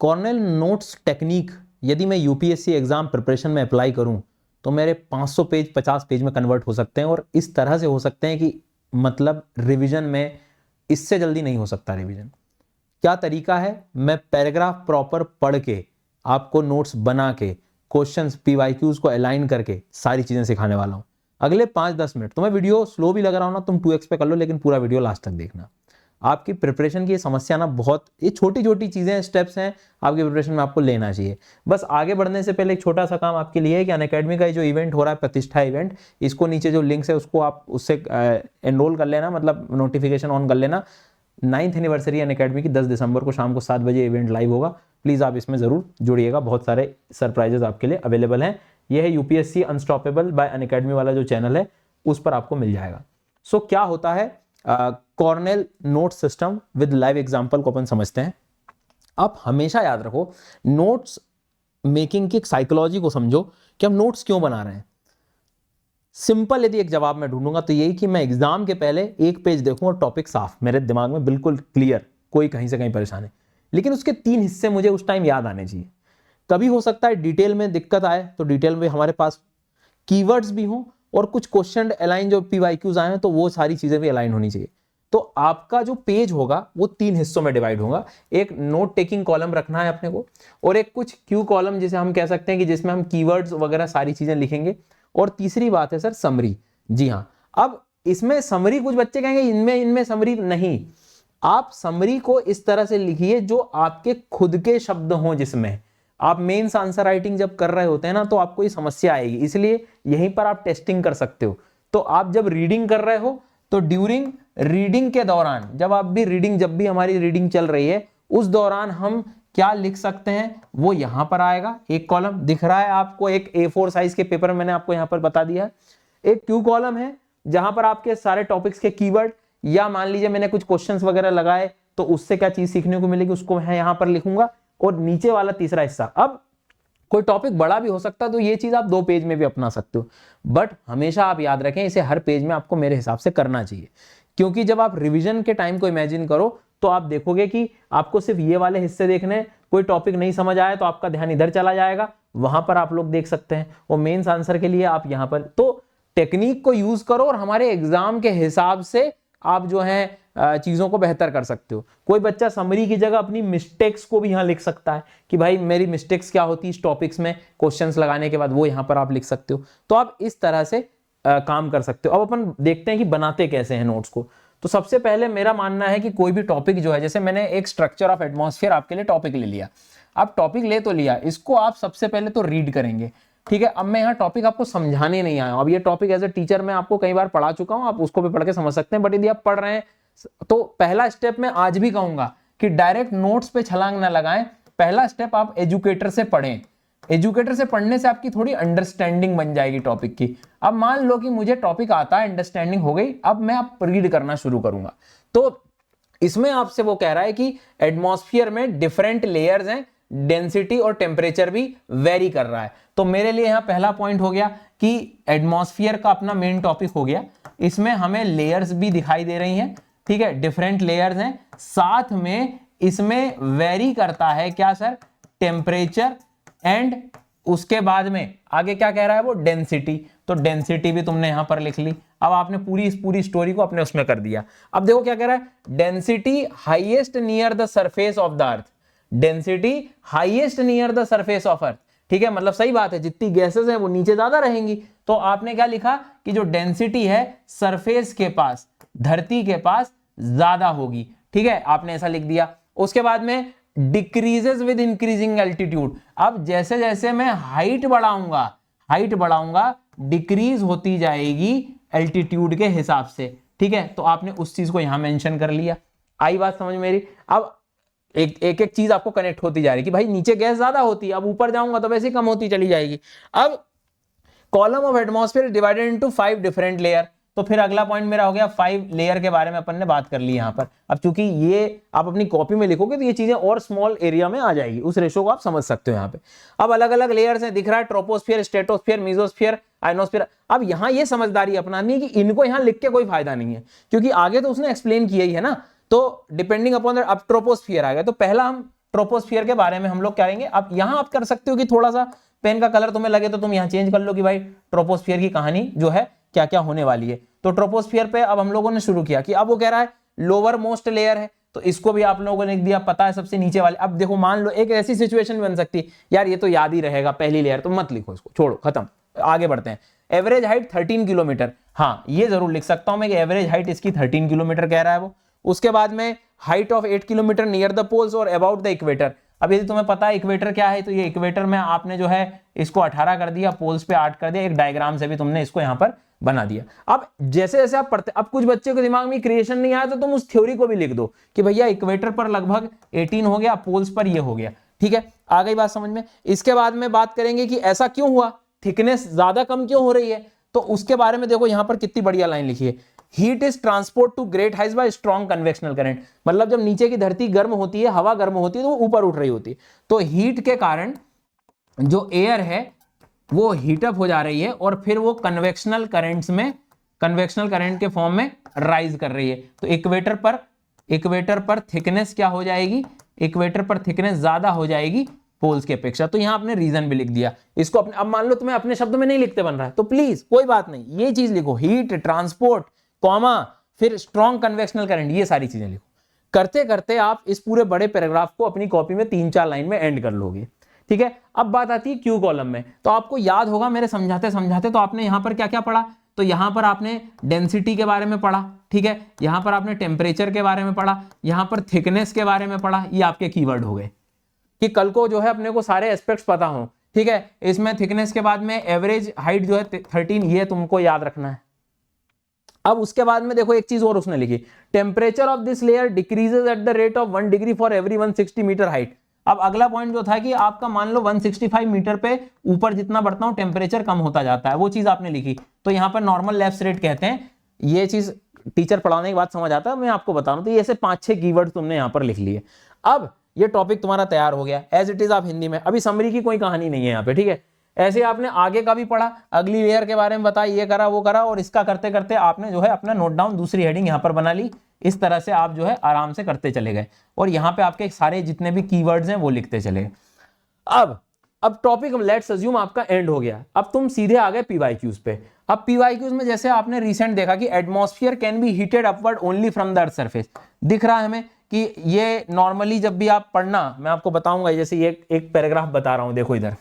Cornell notes technique यदि मैं UPSC exam preparation में अप्लाई करूं तो मेरे 500 पेज 50 पेज में कन्वर्ट हो सकते हैं, और इस तरह से हो सकते हैं कि मतलब रिवीजन में इससे जल्दी नहीं हो सकता रिवीजन। क्या तरीका है, मैं पैराग्राफ प्रॉपर पढ़ के आपको नोट्स बना के क्वेश्चंस पीवाईक्यूज को अलाइन करके सारी चीजें सिखाने वाला हूं अगले 5-10 मिनट। तो मैं वीडियो स्लो भी लग रहा हूं ना, तुम 2x पे कर लो, लेकिन पूरा वीडियो लास्ट तक देखना। आपकी प्रिपरेशन की समस्या ना बहुत, ये छोटी छोटी चीजें स्टेप्स हैं आपकी प्रिपरेशन में आपको लेना चाहिए। बस आगे बढ़ने से पहले एक छोटा सा काम आपके लिए है कि अनअकैडमी का जो इवेंट हो रहा है प्रतिष्ठा इवेंट, इसको नीचे जो लिंक्स है उसको आप उससे एनरोल कर लेना, मतलब नोटिफिकेशन ऑन कर लेना। 9th एनिवर्सरी अनअकैडमी की 10 दिसंबर को शाम को 7 बजे इवेंट लाइव होगा। प्लीज आप इसमें जरूर जुड़िएगा, बहुत सारे सरप्राइजेस आपके लिए अवेलेबल हैं। यह है यूपीएससी अनस्टॉपेबल बाय अनअकैडमी वाला जो चैनल है, उस पर आपको मिल जाएगा। सो क्या होता है Cornell note system with live example को अपन समझते हैं। आप हमेशा याद रखो, नोट्स मेकिंग की एक साइकोलॉजी को समझो कि हम नोट्स क्यों बना रहे हैं। सिंपल यदि एक जवाब मैं ढूंढूंगा तो यही कि मैं एग्जाम के पहले एक पेज देखूं और टॉपिक साफ मेरे दिमाग में बिल्कुल क्लियर, कोई कहीं से कहीं परेशानी, लेकिन उसके 3 हिस्से मुझे उस टाइम याद आने चाहिए। कभी हो सकता है डिटेल में दिक्कत आए तो डिटेल में हमारे पास कीवर्ड्स भी हों और कुछ क्वेश्चन अलाइन जो पीवाईक्यूज आए हैं तो वो सारी चीजें भी अलाइन होनी चाहिए। तो आपका जो पेज होगा वो 3 हिस्सों में डिवाइड होगा। एक नोट टेकिंग कॉलम रखना है अपने को, और एक कुछ क्यू कॉलम जिसे हम कह सकते हैं कि जिसमें हम कीवर्ड्स वगैरह सारी चीजें लिखेंगे, और तीसरी बात है सर समरी। जी हाँ, अब इसमें समरी कुछ बच्चे कहेंगे इनमें समरी नहीं, आप समरी को इस तरह से लिखिए जो आपके खुद के शब्द हों, जिसमें आप मेंस आंसर राइटिंग जब कर रहे होते हैं ना तो आपको ये समस्या आएगी, इसलिए यहीं पर आप टेस्टिंग कर सकते हो। तो आप जब रीडिंग कर रहे हो तो ड्यूरिंग रीडिंग के दौरान, जब भी हमारी रीडिंग चल रही है उस दौरान हम क्या लिख सकते हैं वो यहां पर आएगा। एक कॉलम दिख रहा है आपको, एक A4 साइज के पेपर में मैंने आपको यहां पर बता दिया है। एक क्यू कॉलम है जहां पर आपके सारे टॉपिक्स के कीवर्ड, या मान लीजिए मैंने कुछ क्वेश्चंस वगैरह लगाए तो उससे क्या चीज सीखने को मिलेगी उसको मैं यहां पर लिखूंगा। और नीचे वाला तीसरा हिस्सा, अब कोई टॉपिक बड़ा भी हो सकता है तो ये चीज आप 2 पेज में भी अपना सकते हो, बट हमेशा आप याद रखें इसे हर पेज में आपको मेरे हिसाब से करना चाहिए। क्योंकि जब आप रिवीजन के टाइम को इमेजिन करो तो आप देखोगे कि आपको सिर्फ ये वाले हिस्से देखने, कोई टॉपिक नहीं समझ आया तो आपका ध्यान इधर चला जाएगा, वहां पर आप लोग देख सकते हैं, और मेंस आंसर के लिए आप यहां पर तो टेक्निक को यूज करो और हमारे एग्जाम के हिसाब से आप जो है चीजों को बेहतर कर सकते हो। कोई बच्चा समरी की जगह अपनी मिस्टेक्स को भी यहां लिख सकता है कि भाई मेरी मिस्टेक्स क्या होती है इस टॉपिक्स में, क्वेश्चंस लगाने के बाद वो यहां पर आप लिख सकते हो। तो आप इस तरह से काम कर सकते हो। अब अपन देखते हैं कि बनाते कैसे हैं नोट्स को। तो सबसे पहले मेरा मानना है कि कोई भी टॉपिक जो है, जैसे मैंने एक स्ट्रक्चर ऑफ एटमॉस्फेयर आपके लिए टॉपिक ले लिया, आप टॉपिक ले तो लिया, इसको आप सबसे पहले तो रीड करेंगे, ठीक है। अब मैं यहाँ टॉपिक आपको समझाने नहीं आया हूं, अब ये टॉपिक एज ए टीचर मैं आपको कई बार पढ़ा चुका हूं, आप उसको भी पढ़ के समझ सकते हैं, बट यदि आप पढ़ रहे हैं तो पहला स्टेप मैं आज भी कहूंगा कि डायरेक्ट नोट्स पे छलांग ना लगाएं। पहला स्टेप आप एजुकेटर से पढ़ें, एजुकेटर से पढ़ने से आपकी थोड़ी अंडरस्टैंडिंग बन जाएगी टॉपिक की। अब मान लो कि मुझे टॉपिक आता है, अंडरस्टैंडिंग हो गई, अब मैं आप रीड करना शुरू करूंगा। तो इसमें आपसे वो कह रहा है कि एटमॉस्फेयर में डिफरेंट लेयर्स हैं, डेंसिटी और टेम्परेचर भी वेरी कर रहा है। तो मेरे लिए यहां पहला पॉइंट हो गया कि एटमॉस्फेयर का अपना मेन टॉपिक हो गया, इसमें हमें लेयर्स भी दिखाई दे रही हैं, ठीक है, डिफरेंट लेयर्स हैं, साथ में इसमें वेरी करता है क्या सर, टेम्परेचर, एंड उसके बाद में आगे क्या कह रहा है वो, डेंसिटी। तो डेंसिटी भी तुमने यहां पर लिख ली। अब आपने पूरी स्टोरी को अपने उसमें कर दिया। अब देखो क्या कह रहा है, density highest near the surface of the earth, density highest near the surface of earth, ठीक है, मतलब सही बात है, जितनी गैसेस हैं वो नीचे ज्यादा रहेंगी। तो आपने क्या लिखा कि जो डेंसिटी है सरफेस के पास, धरती के पास ज्यादा होगी, ठीक है, आपने ऐसा लिख दिया। उसके बाद में डिक्रीजेस विद इंक्रीजिंग एल्टीट्यूड, अब जैसे जैसे मैं हाइट बढ़ाऊंगा डिक्रीज होती जाएगी एल्टीट्यूड के हिसाब से, ठीक है। तो आपने उस चीज को यहां मेंशन कर लिया। आई बात समझ मेरी। अब एक चीज आपको कनेक्ट होती जा रही कि भाई नीचे गैस ज्यादा होती है, अब ऊपर जाऊंगा तो वैसे ही कम होती चली जाएगी। अब column of atmosphere divided into 5 different layer. तो फिर अगला पॉइंट मेरा हो गया 5 लेयर के बारे में अपन ने बात कर ली यहां पर। अब चूंकि ये आप अपनी कॉपी में लिखोगे तो ये चीजें और स्मॉल एरिया में आ जाएगी, उस रेशो को आप समझ सकते हो यहां पे। अब अलग अलग लेयर्स हैं, दिख रहा है ट्रोपोस्फियर, स्ट्रेटोस्फियर, मेसोस्फियर, आयनोस्फियर। अब यहां ये समझदारी अपनानी है कि इनको यहां लिख के कोई फायदा नहीं है, क्योंकि आगे तो उसने एक्सप्लेन किया ही है ना। तो डिपेंडिंग अपॉन अब ट्रोपोस्फियर आ गया, तो पहला हम ट्रोपोस्फियर के बारे में हम लोग करेंगे। अब यहां आप कर सकते हो कि थोड़ा सा पेन का कलर तुम्हें लगे तो तुम यहां चेंज कर लो कि भाई ट्रोपोस्फियर की कहानी जो है क्या क्या होने वाली है। तो ट्रोपोस्फियर पे अब हम लोगों ने शुरू किया कि अब वो कह रहा है लोअर मोस्ट लेयर है, तो इसको भी आप लोगों ने लिख दिया, पता है सबसे नीचे वाले। अब देखो मान लो एक ऐसी सिचुएशन बन सकती है, यार ये तो याद ही रहेगा पहली लेयर, तो मत लिखो इसको, छोड़ो, खत्म, आगे बढ़ते हैं। एवरेज हाइट 13 किलोमीटर, हाँ ये जरूर लिख सकता हूं मैं कि एवरेज हाइट इसकी 13 किलोमीटर कह रहा है वो। उसके बाद में height of 8 kilometre near the poles और अबाउट द इक्वेटर। अब यदि तुम्हें पता है इक्वेटर क्या है, तो ये इक्वेटर में आपने जो है इसको 18 कर दिया, पोल्स पे 8 कर दिया, एक डायग्राम से भी तुमने इसको यहां पर बना दिया। अब जैसे जैसे आप पढ़ते, अब कुछ बच्चों के दिमाग में क्रिएशन नहीं आया तो तुम उस थ्योरी को भी लिख दो कि भैया इक्वेटर पर लगभग 18 हो गया, पोल्स पर ये हो गया, ठीक है, आ गई बात समझ में। इसके बाद में बात करेंगे कि ऐसा क्यों हुआ, थिकनेस ज्यादा कम क्यों हो रही है, तो उसके बारे में देखो यहां पर कितनी बढ़िया लाइन लिखी है, heat is transport to great heights by strong convectional current. मतलब जब नीचे की धरती गर्म होती है, हवा गर्म होती है, तो वो ऊपर उठ रही होती है, तो हीट के कारण जो एयर है वो हीटअप हो जा रही है और फिर वो कन्वेक्शनल करंट्स में, कन्वेक्शनल करंट के फॉर्म में राइज कर रही है। तो इक्वेटर पर थिकनेस क्या हो जाएगी, इक्वेटर पर थिकनेस ज्यादा हो जाएगी पोल्स की अपेक्षा। तो यहां आपने रीजन भी लिख दिया इसको अपने। अब मान लो तुम्हें अपने शब्द में नहीं लिखते बन रहा है तो प्लीज कोई बात नहीं, ये चीज लिखो, हीट ट्रांसपोर्ट कॉमा फिर स्ट्रॉन्ग कन्वेक्शनल करंट, ये सारी चीजें लिखो। करते करते आप इस पूरे बड़े पैराग्राफ को अपनी कॉपी में 3-4 लाइन में एंड कर लोगे, ठीक है। अब बात आती है क्यू कॉलम में, तो आपको याद होगा मेरे समझाते समझाते तो आपने यहां पर क्या क्या पढ़ा, तो यहां पर आपने डेंसिटी के बारे में पढ़ा, ठीक है, यहां पर आपने टेम्परेचर के बारे में पढ़ा, यहां पर थिकनेस के बारे में पढ़ा, ये आपके कीवर्ड हो गए कि कल को जो है अपने को सारे एस्पेक्ट्स पता हो, ठीक है। इसमें थिकनेस के बाद में एवरेज हाइट जो है 13, ये तुमको याद रखना है। अब उसके बाद में देखो एक चीज और उसने लिखी, temperature of this layer decreases at the rate of 1 degree for every 160 metre height. अब अगला पॉइंट जो था कि आपका मान लो 165 मीटर पे ऊपर जितना बढ़ता हूं टेम्परेचर कम होता जाता है, वो चीज आपने लिखी। तो यहाँ पर नॉर्मल लैप्स रेट कहते हैं, ये चीज टीचर पढ़ाने के बाद समझ आता है, मैं आपको बता रहा हूं। तो ये ऐसे 5-6 कीवर्ड तुमने यहाँ पर लिख लिए। अब ये टॉपिक तुम्हारा तैयार हो गया एज इट इज, आप हिंदी में, अभी समरी की कोई कहानी नहीं है यहाँ पे, ठीक है। ऐसे आपने आगे का भी पढ़ा, अगली लेयर के बारे में बताया, ये करा वो करा, और इसका करते करते आपने जो है अपना नोट डाउन दूसरी हेडिंग यहाँ पर बना ली। इस तरह से आप जो है आराम से करते चले गए और यहाँ पे आपके सारे जितने भी कीवर्ड्स हैं वो लिखते चले गए। अब टॉपिक लेट्स अज्यूम आपका एंड हो गया, अब तुम सीधे आ गए पीवाईक्यूज पे। अब पीवाईक्यूज में जैसे आपने रिसेंट देखा कि atmosphere can be heated upward only from the earth surface, दिख रहा है हमें कि ये नॉर्मली जब भी आप पढ़ना, मैं आपको बताऊंगा, जैसे ये एक पैराग्राफ बता रहा हूं, देखो इधर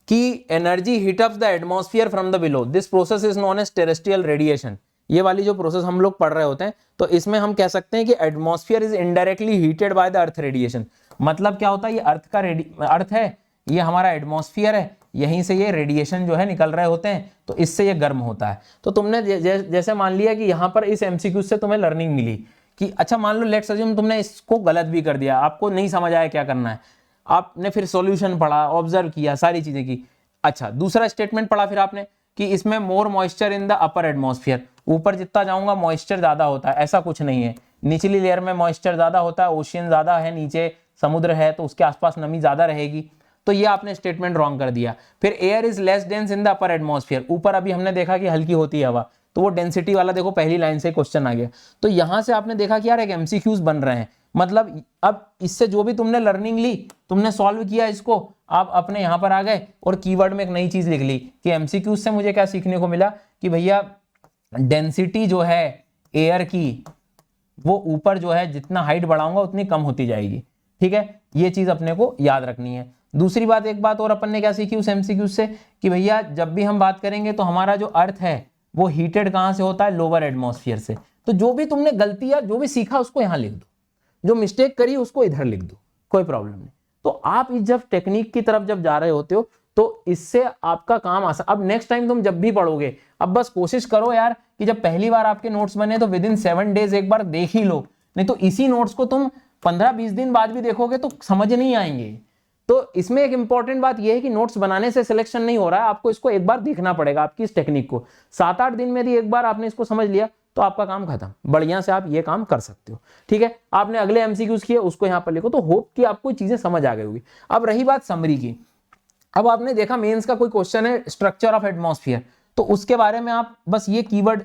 कि energy heat up the atmosphere from the below, this process is known as terrestrial radiation. ये वाली जो प्रोसेस हम लोग पढ़ रहे होते हैं, तो इसमें हम कह सकते हैं कि atmosphere is indirectly heated by the earth radiation. मतलब क्या होता है, ये अर्थ का अर्थ है, ये हमारा एटमॉस्फेयर है, यहीं से ये रेडिएशन जो है निकल रहे होते हैं, तो इससे ये गर्म होता है। तो तुमने जैसे मान लिया कि यहाँ पर इस एमसीक्यू से तुम्हें लर्निंग मिली कि अच्छा मान लो लेट्स अज्यूम तुमने इसको गलत भी कर दिया, आपको नहीं समझ आया क्या करना है, आपने फिर सॉल्यूशन पढ़ा, ऑब्जर्व किया, सारी चीजें की। अच्छा दूसरा स्टेटमेंट पढ़ा फिर आपने कि इसमें मोर moisture in the upper atmosphere, ऊपर जितना जाऊंगा मॉइस्चर ज्यादा होता है, ऐसा कुछ नहीं है, निचली लेयर में मॉइस्चर ज्यादा होता है, ओशियन ज्यादा है, नीचे समुद्र है तो उसके आसपास नमी ज्यादा रहेगी। तो ये आपने स्टेटमेंट रॉन्ग कर दिया। फिर air is less dense in the upper atmosphere, ऊपर अभी हमने देखा कि हल्की होती है हवा, तो वो डेंसिटी वाला देखो पहली लाइन से क्वेश्चन आ गया। तो यहां से आपने देखा कि यार एक एमसीक्यूज बन रहे हैं, मतलब अब इससे जो भी तुमने लर्निंग ली, तुमने सॉल्व किया इसको, आप अपने यहां पर आ गए और कीवर्ड में एक नई चीज लिख ली कि एमसीक्यूज से मुझे क्या सीखने को मिला कि भैया डेंसिटी जो है एयर की, वो ऊपर जो है जितना हाइट बढ़ाऊंगा उतनी कम होती जाएगी, ठीक है। ये चीज अपने को याद रखनी है। दूसरी बात, एक बात और अपन ने क्या सीखी उस एमसीक्यूज से कि भैया जब भी हम बात करेंगे तो हमारा जो अर्थ है वो हीटेड कहां से होता है, लोअर एटमॉस्फेयर से। तो जो भी तुमने गलती या जो भी सीखा उसको यहां लिख दो, जो मिस्टेक करी उसको इधर लिख दो, कोई प्रॉब्लम नहीं। तो आप जब टेक्निक की तरफ जब जा रहे होते हो तो इससे आपका काम आसान। अब नेक्स्ट टाइम तुम जब भी पढ़ोगे, अब बस कोशिश करो यार कि जब पहली बार आपके नोट्स बने तो विद इन 7 डेज एक बार देख ही लो, नहीं तो इसी नोट्स को तुम 15-20 दिन बाद भी देखोगे तो समझ नहीं आएंगे। तो इसमें एक इंपॉर्टेंट बात यह है कि नोट्स बनाने से सिलेक्शन नहीं हो रहा है, आपको इसको एक बार देखना पड़ेगा, आपकी इस टेक्निक को 7-8 दिन में यदि एक बार आपने इसको समझ लिया तो आपका काम खत्म, बढ़िया से आप ये काम कर सकते हो, ठीक है। आपने अगले एमसीक्यूज किए उसको यहाँ पर लिखो, तो होप कि आपको चीजें समझ आ गई होगी। अब रही बात समरी की, अब आपने देखा मेंस का कोई क्वेश्चन है स्ट्रक्चर ऑफ एटमॉस्फेयर, तो उसके बारे में आप बस ये कीवर्ड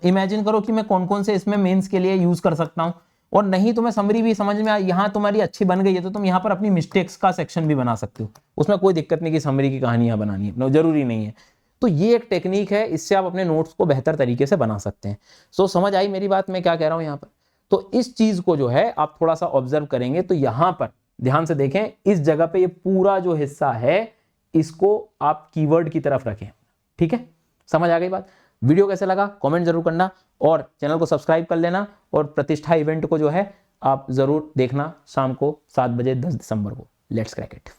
इमेजिन करो कि मैं कौन कौन से इसमें मेंस के लिए यूज कर सकता हूं। और नहीं तुम्हें समरी भी समझ में यहाँ तुम्हारी अच्छी बन गई है तो तुम यहाँ पर अपनी मिस्टेक्स का सेक्शन भी बना सकते हो, उसमें कोई दिक्कत नहीं कि समरी की कहानी यहाँ बनानी है, जरूरी नहीं है। तो ये एक टेक्निक है, इससे आप अपने नोट्स को बेहतर तरीके से बना सकते हैं। सो समझ आई मेरी बात, मैं क्या कह रहा हूँ यहाँ पर। तो इस चीज को जो है आप थोड़ा सा ऑब्जर्व करेंगे तो यहाँ पर ध्यान से देखें, इस जगह पे ये पूरा जो हिस्सा है इसको आप कीवर्ड की तरफ रखें, ठीक है। समझ आ गई बात। वीडियो कैसे लगा कमेंट जरूर करना और चैनल को सब्सक्राइब कर लेना, और प्रतिष्ठा इवेंट को जो है आप जरूर देखना शाम को 7 बजे 10 दिसंबर को। Let's crack it.